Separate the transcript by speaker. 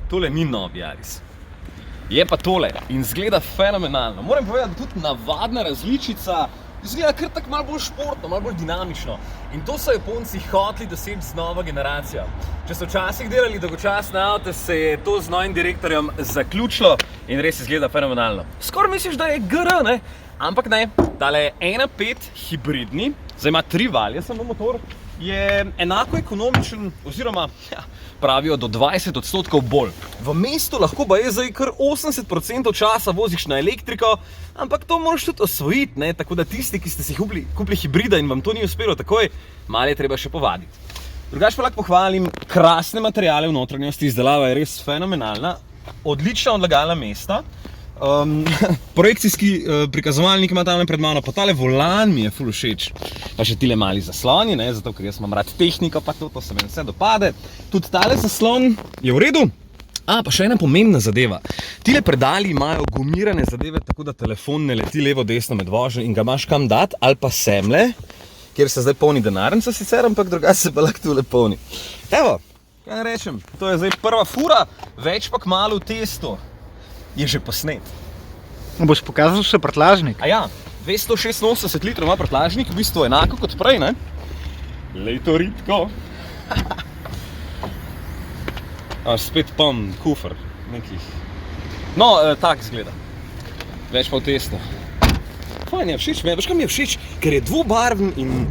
Speaker 1: tole ni novi Yaris. Je pa tole in zgleda fenomenalno. Moram povedati, da tudi navadna različica izgleda kar tako malo bolj športno, malo bolj dinamično. In to so Japonci hoteli doseči z novo generacijo. Če so včasih delali dolgočasne avte, se je to z novim direktorjem zaključilo in res izgleda fenomenalno. Skoraj misliš, da je GR, ne? Ampak ne, tale je 1.5 hibridni, zdaj ima 3 valje samo motor, je enako ekonomičen, oziroma pravijo do 20% bolj. V mestu lahko pa je zdaj kar 80% časa voziš na elektriko, ampak to moraš tudi osvojiti, ne? Tako da tisti, ki ste si kupili hibrida in vam to ni uspelo takoj, malo je treba še povaditi. Drugače pa lahko pohvalim krasne materiale v notranjosti, izdelava je res fenomenalna, odlična odlagalna mesta. Projekcijski prikazovalnik ima tamle pred mano, pa tale volan mi je ful všeč. Pa še tile mali zasloni, ne, zato ker jaz imam rad tehniko, pa to se meni vse dopade. Tudi tale zaslon je v redu. Pa še ena pomembna zadeva. Tile predali imajo gumirane zadeve, tako da telefon ne leti levo desno med vožnjo in ga imaš kam dati, ali pa semle, kjer se zdaj polni denarnica sicer, ampak drugače se pa lahko tule polni. Evo, kaj ne rečem, to je zdaj prva fura, več pa kmalu v testu. Je že posnet.
Speaker 2: Boš pokazal še prtljažnik?
Speaker 1: Ja, 286 litrov ima prtljažnik, v bistvu enako kot prej, ne? Lej to ritko. Spet poln kufer nekih. No, tak zgleda. Več pa v testu. Fajn je, všeč mi je, veš kaj mi je všeč? Ker je dvobarven in